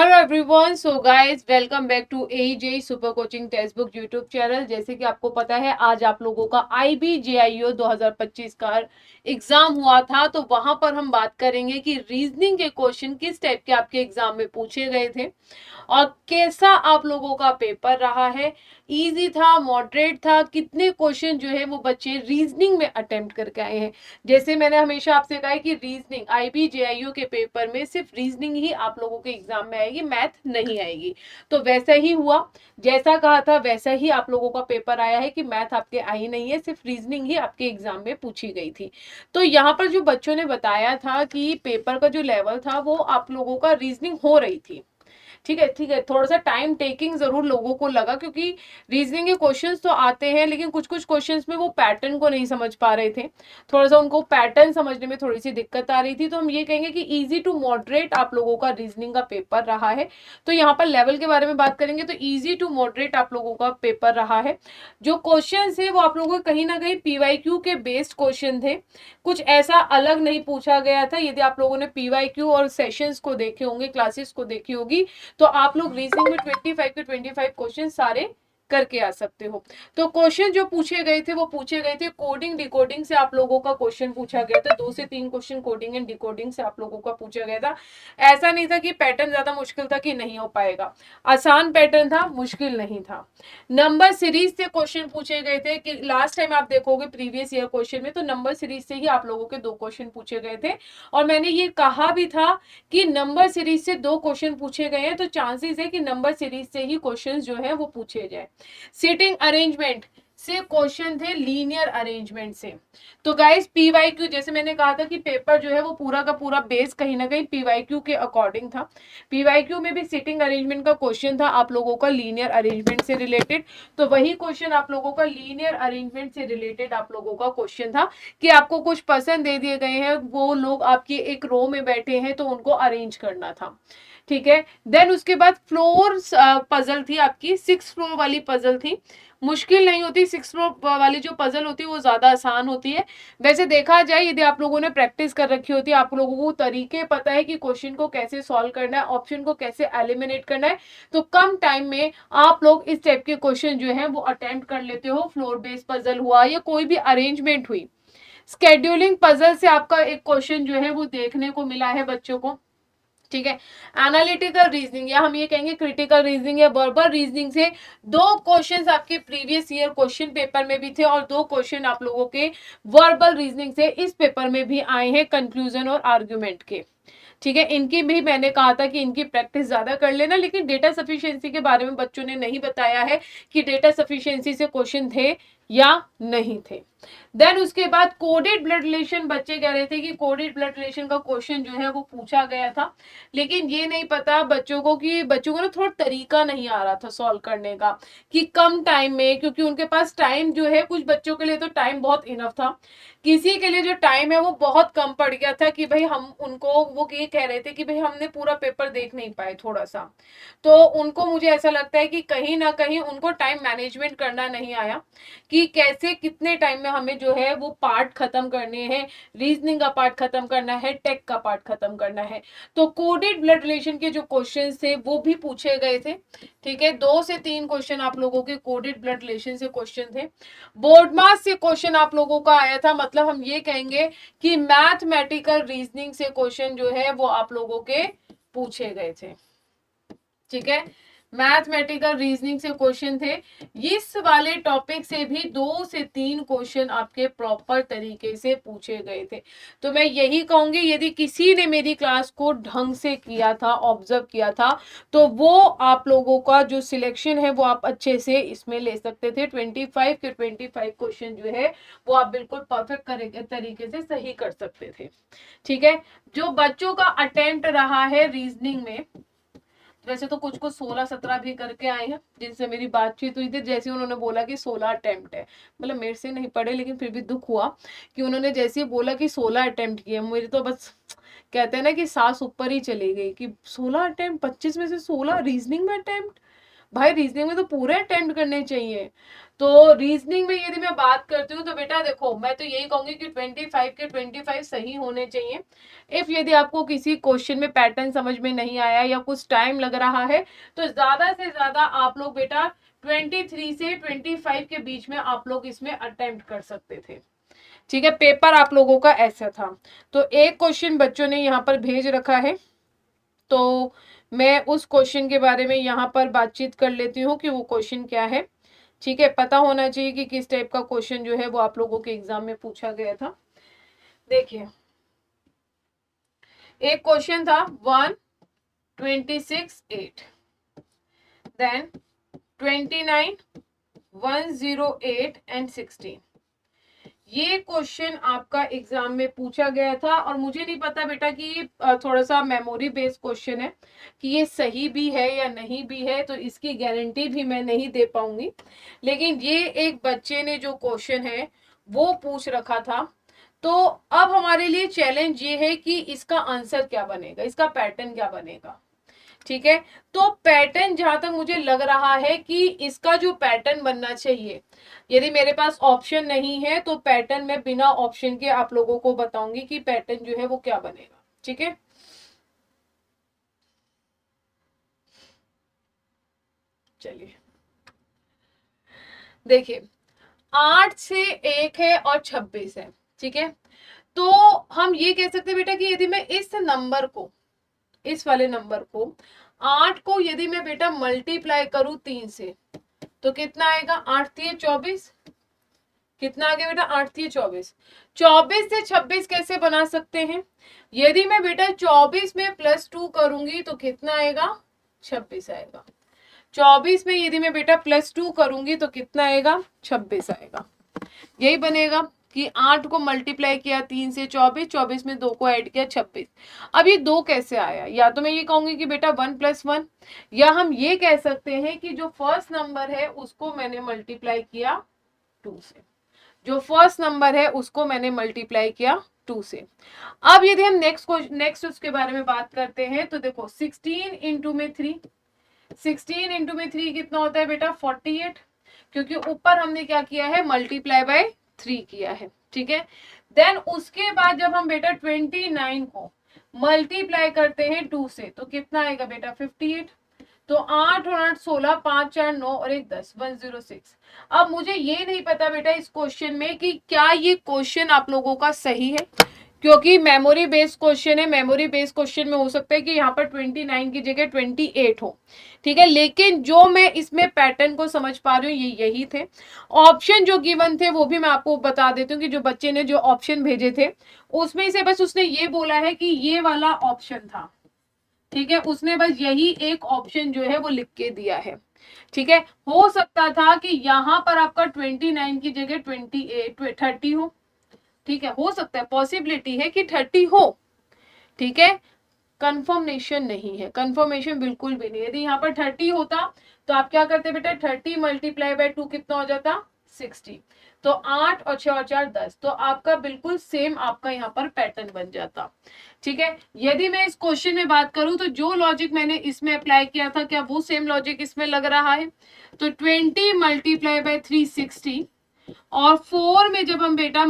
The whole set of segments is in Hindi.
Hello everyone, so guys welcome back to AJ super coaching textbook YouTube channel. जैसे कि आपको पता है, आज आप लोगों का IBJIO 2025 का एग्जाम हुआ था। तो वहां पर हम बात करेंगे कि रीजनिंग के क्वेश्चन किस टाइप के आपके एग्जाम में पूछे गए थे और कैसा आप लोगों का पेपर रहा है। इजी था, मॉडरेट था, कितने क्वेश्चन जो है वो बच्चे रीजनिंग में अटेम्प्ट करके आए हैं। जैसे मैंने हमेशा आपसे कहा है कि रीजनिंग IBJIO के पेपर में सिर्फ रीजनिंग ही आप लोगों के एग्जाम में आएगी, मैथ नहीं आएगी। तो वैसा ही हुआ, जैसा कहा था वैसा ही आप लोगों का पेपर आया है कि मैथ आपके आई नहीं है, सिर्फ रीजनिंग ही आपके एग्जाम में पूछी गई थी। तो यहाँ पर जो बच्चों ने बताया था कि पेपर का जो लेवल था वो आप लोगों का रीजनिंग हो रही थी। ठीक है, थोड़ा सा टाइम टेकिंग जरूर लोगों को लगा, क्योंकि रीजनिंग के क्वेश्चंस तो आते हैं लेकिन कुछ कुछ क्वेश्चंस में वो पैटर्न को नहीं समझ पा रहे थे। थोड़ा सा उनको पैटर्न समझने में थोड़ी सी दिक्कत आ रही थी। तो हम ये कहेंगे कि इजी टू मॉडरेट आप लोगों का रीजनिंग का पेपर रहा है। तो यहाँ पर लेवल के बारे में बात करेंगे तो इजी टू मॉडरेट आप लोगों का पेपर रहा है। जो क्वेश्चन है वो आप लोगों को कहीं ना कहीं PYQ के बेस्ड क्वेश्चन थे, कुछ ऐसा अलग नहीं पूछा गया था। यदि आप लोगों ने PYQ और सेशंस को देखे होंगे, क्लासेस को देखी होगी, तो आप लोग रीजनिंग में 25 के 25 क्वेश्चन सारे करके आ सकते हो। तो क्वेश्चन जो पूछे गए थे वो पूछे गए थे कोडिंग डिकोडिंग से। आप लोगों का क्वेश्चन पूछा गया था, 2 से 3 क्वेश्चन कोडिंग एंड डिकोडिंग से आप लोगों का पूछा गया था। ऐसा नहीं था कि पैटर्न ज्यादा मुश्किल था कि नहीं हो पाएगा, आसान पैटर्न था, मुश्किल नहीं था। नंबर सीरीज से क्वेश्चन पूछे गए थे कि लास्ट टाइम आप देखोगे प्रीवियस ईयर क्वेश्चन में तो नंबर सीरीज से ही आप लोगों के 2 क्वेश्चन पूछे गए थे। और मैंने ये कहा भी था कि नंबर सीरीज से 2 क्वेश्चन पूछे गए हैं तो चांसेस है कि नंबर सीरीज से ही क्वेश्चन जो है वो पूछे जाए। सीटिंग अरेंजमेंट से क्वेश्चन थे लीनियर अरेंजमेंट से। तो गाइस PYQ, जैसे मैंने कहा था कि पेपर जो है वो पूरा का पूरा बेस कहीं ना कहीं PYQ के अकॉर्डिंग था। PYQ में भी सीटिंग अरेंजमेंट का क्वेश्चन था आप लोगों का लीनियर अरेंजमेंट से रिलेटेड। तो वही क्वेश्चन आप लोगों का लीनियर अरेंजमेंट से रिलेटेड आप लोगों का क्वेश्चन था कि आपको कुछ पर्सन दे दिए गए हैं, वो लोग आपकी एक रो में बैठे हैं तो उनको अरेंज करना था। ठीक है, देन उसके बाद फ्लोर पजल थी, आपकी 6 फ्लोर वाली पजल थी। मुश्किल नहीं होती, 6 फ्लोर वाली जो पजल होती है वो ज्यादा आसान होती है। वैसे देखा जाए, यदि आप लोगों ने प्रैक्टिस कर रखी होती है, आप लोगों को तरीके पता है कि क्वेश्चन को कैसे सॉल्व करना है, ऑप्शन को कैसे एलिमिनेट करना है, तो कम टाइम में आप लोग इस टाइप के क्वेश्चन जो है वो अटेम्प्ट कर लेते हो। फ्लोर बेस्ड पजल हुआ या कोई भी अरेंजमेंट हुई। स्केड्यूलिंग पजल से आपका एक क्वेश्चन जो है वो देखने को मिला है बच्चों को। ठीक है, एनालिटिकल रीजनिंग या हम ये कहेंगे क्रिटिकल रीजनिंग या वर्बल रीजनिंग से 2 क्वेश्चंस आपके प्रीवियस ईयर क्वेश्चन पेपर में भी थे और 2 क्वेश्चन आप लोगों के वर्बल रीजनिंग से इस पेपर में भी आए हैं, कंक्लूजन और आर्ग्यूमेंट के। ठीक है, इनकी भी मैंने कहा था कि इनकी प्रैक्टिस ज्यादा कर लेना, लेकिन डेटा सफिशिएंसी के बारे में बच्चों ने नहीं बताया है कि डेटा सफिशिएंसी से क्वेश्चन थे या नहीं थे। देन उसके बाद कोडेड ब्लड रिलेशन, बच्चे कह रहे थे कि कोडेड ब्लड रिलेशन का क्वेश्चन जो है वो पूछा गया था, लेकिन ये नहीं पता बच्चों को कि बच्चों को ना थोड़ा तरीका नहीं आ रहा था सॉल्व करने का कि कम टाइम में, क्योंकि उनके पास टाइम जो है, कुछ बच्चों के लिए तो टाइम बहुत इनफ था, किसी के लिए जो टाइम है वो बहुत कम पड़ गया था कि भाई हम उनको वो ये कह रहे थे कि भाई हमने पूरा पेपर देख नहीं पाए थोड़ा सा। तो उनको मुझे ऐसा लगता है कि कहीं ना कहीं उनको टाइम मैनेजमेंट करना नहीं आया कि कैसे कितने टाइम में हमें जो है वो पार्ट खत्म करने हैं, रीजनिंग का पार्ट खत्म करना है, टेक का पार्ट खत्म करना है। तो कोडेड ब्लड रिलेशन के जो क्वेश्चन थे वो भी पूछे गए थे। ठीक है, 2 से 3 क्वेश्चन आप लोगों के कोडेड ब्लड रिलेशन से क्वेश्चन थे। बोर्ड मास से क्वेश्चन आप लोगों का आया था, मतलब हम ये कहेंगे कि मैथमेटिकल रीजनिंग से क्वेश्चन जो है वो आप लोगों के पूछे गए थे। ठीक है, मैथमेटिकल रीजनिंग से क्वेश्चन थे। इस वाले टॉपिक से भी 2 से 3 क्वेश्चन आपके प्रॉपर तरीके से पूछे गए थे। तो मैं यही कहूंगी, यदि किसी ने मेरी क्लास को ढंग से किया था, ऑब्जर्व किया था, तो वो आप लोगों का जो सिलेक्शन है वो आप अच्छे से इसमें ले सकते थे। 25 के 25 क्वेश्चन जो है वो आप बिल्कुल परफेक्ट तरीके से सही कर सकते थे। ठीक है, जो बच्चों का अटेम्प्ट रहा है रीजनिंग में, वैसे तो कुछ को 16-17 भी करके आए हैं जिनसे मेरी बातचीत हुई थी, जैसे उन्होंने बोला कि 16 अटेम्प्ट है। मतलब मेरे से नहीं पढ़े लेकिन फिर भी दुख हुआ कि उन्होंने जैसे ही बोला कि 16 अटेम्प्ट किए, मेरी तो बस कहते हैं ना कि सांस ऊपर ही चली गई कि 16 अटेम्प्ट, 25 में से 16 रीजनिंग में अटेम्प्ट। भाई रीजनिंग में तो पूरे अटेम्प्ट करने चाहिए। तो रीजनिंग में यदि मैं बात करती हूँ तो बेटा देखो, मैं तो यही कहूंगी कि 25 के 25 सही होने चाहिए। इफ यदि आपको किसी क्वेश्चन में पैटर्न समझ में नहीं आया या कुछ टाइम लग रहा है तो ज्यादा से ज्यादा आप लोग बेटा 23 से 25 के बीच में आप लोग इसमें अटेम्प्ट कर सकते थे। ठीक है, पेपर आप लोगों का ऐसा था। तो एक क्वेश्चन बच्चों ने यहाँ पर भेज रखा है, तो मैं उस क्वेश्चन के बारे में यहाँ पर बातचीत कर लेती हूँ कि वो क्वेश्चन क्या है। ठीक है, पता होना चाहिए कि किस टाइप का क्वेश्चन जो है वो आप लोगों के एग्जाम में पूछा गया था। देखिए, एक क्वेश्चन था 126(8), देन 29, 108 एंड 16। ये क्वेश्चन आपका एग्जाम में पूछा गया था और मुझे नहीं पता बेटा कि थोड़ा सा मेमोरी बेस्ड क्वेश्चन है कि ये सही भी है या नहीं भी है, तो इसकी गारंटी भी मैं नहीं दे पाऊंगी। लेकिन ये एक बच्चे ने जो क्वेश्चन है वो पूछ रखा था। तो अब हमारे लिए चैलेंज ये है कि इसका आंसर क्या बनेगा, इसका पैटर्न क्या बनेगा। ठीक है, तो पैटर्न जहां तक मुझे लग रहा है कि इसका जो पैटर्न बनना चाहिए, यदि मेरे पास ऑप्शन नहीं है तो पैटर्न में बिना ऑप्शन के आप लोगों को बताऊंगी कि पैटर्न जो है वो क्या बनेगा। ठीक है, चलिए देखिए, 8 से 1 है और 26 है। ठीक है, तो हम ये कह सकते हैं बेटा कि यदि मैं इस नंबर को, इस वाले नंबर को 8 को यदि मैं बेटा मल्टीप्लाई करूं 3 से तो कितना आएगा, 8 3 24, कितना आ गया बेटा, 8 3 24। 24 से 26 कैसे बना सकते हैं, यदि मैं बेटा 24 में +2 करूंगी तो कितना आएगा, 26 आएगा। 24 में यदि मैं बेटा +2 करूंगी तो कितना आएगा, 26 आएगा। यही बनेगा कि 8 को मल्टीप्लाई किया 3 से 24, 24 में 2 को ऐड किया 26। अब ये 2 कैसे आया, या तो मैं ये कहूंगी कि बेटा 1 + 1, या हम ये कह सकते हैं कि जो फर्स्ट नंबर है उसको मैंने मल्टीप्लाई किया 2 से, जो फर्स्ट नंबर है उसको मैंने मल्टीप्लाई किया 2 से। अब यदि हम नेक्स्ट उसके बारे में बात करते हैं तो देखो 16 इंटू में 3, 16 इंटू में 3 कितना होता है बेटा 48, क्योंकि ऊपर हमने क्या किया है, मल्टीप्लाई बाय 3 किया है। ठीक है, देन उसके बाद जब हम बेटा 29 को मल्टीप्लाई करते हैं 2 से तो कितना आएगा बेटा 58। तो 8 और 8 16, 5 4 9 और 1 10, 106। अब मुझे ये नहीं पता बेटा इस क्वेश्चन में कि क्या ये क्वेश्चन आप लोगों का सही है, क्योंकि मेमोरी बेस्ड क्वेश्चन है। मेमोरी बेस्ड क्वेश्चन में हो सकता है कि यहाँ पर 29 की जगह 28 हो। ठीक है, लेकिन जो मैं इसमें पैटर्न को समझ पा रही हूँ ये यही थे। ऑप्शन जो गिवन थे वो भी मैं आपको बता देती हूँ कि जो बच्चे ने जो ऑप्शन भेजे थे उसमें से बस उसने ये बोला है कि ये वाला ऑप्शन था। ठीक है, उसने बस यही एक ऑप्शन जो है वो लिख के दिया है। ठीक है, हो सकता था कि यहाँ पर आपका 29 की जगह 28 30 हो। ठीक है, हो सकता है, पॉसिबिलिटी है कि 30 हो। ठीक है, कंफर्मेशन नहीं है, कंफर्मेशन बिल्कुल भी नहीं। यदि यहाँ पर 30 होता तो आप क्या करते बेटा, 30 मल्टीप्लाई बाय 2 कितना हो जाता, 60। तो 8 और 6 और 4 10, तो आपका बिल्कुल सेम आपका यहाँ पर पैटर्न बन जाता। ठीक है, यदि मैं इस क्वेश्चन में बात करूं तो जो लॉजिक मैंने इसमें अप्लाई किया था क्या वो सेम लॉजिक इसमें लग रहा है। तो 20 मल्टीप्लाई बाय 360, और 4 में जब हम बेटा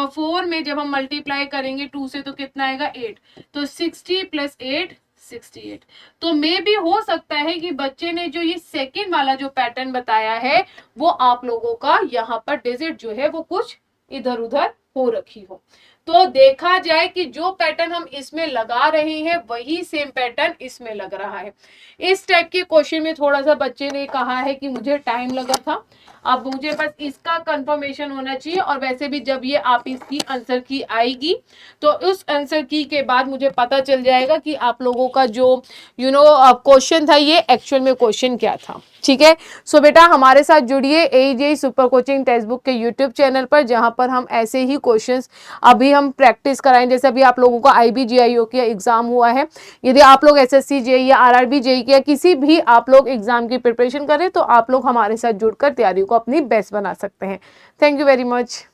4 में जब हम मल्टीप्लाई करेंगे 2 से तो कितना आएगा 8। तो 60 + 8 68। तो मे भी हो सकता है कि बच्चे ने जो ये सेकंड वाला जो पैटर्न बताया है वो आप लोगों का यहाँ पर डिजिट जो है वो कुछ इधर उधर हो रखी हो। तो देखा जाए कि जो पैटर्न हम इसमें लगा रहे हैं वही सेम पैटर्न इसमें लग रहा है। इस टाइप के क्वेश्चन में थोड़ा सा बच्चे ने कहा है कि मुझे टाइम लगा था, अब मुझे बस इसका कंफर्मेशन होना चाहिए। और वैसे भी जब ये आप इसकी आंसर की आएगी तो उस आंसर की के बाद मुझे पता चल जाएगा कि आप लोगों का जो क्वेश्चन था ये एक्चुअल में क्वेश्चन क्या था। ठीक है, सो बेटा हमारे साथ जुड़िए AJEE super coaching text book के यूट्यूब चैनल पर, जहां पर हम ऐसे ही क्वेश्चंस अभी हम प्रैक्टिस कराएं। जैसे अभी आप लोगों का IB-JIO का एग्जाम हुआ है, यदि आप लोग SSC JEE या RRB JEE या किसी भी आप लोग एग्जाम की प्रिपरेशन करें तो आप लोग हमारे साथ जुड़कर तैयारी को अपनी बेस्ट बना सकते हैं। Thank you very much.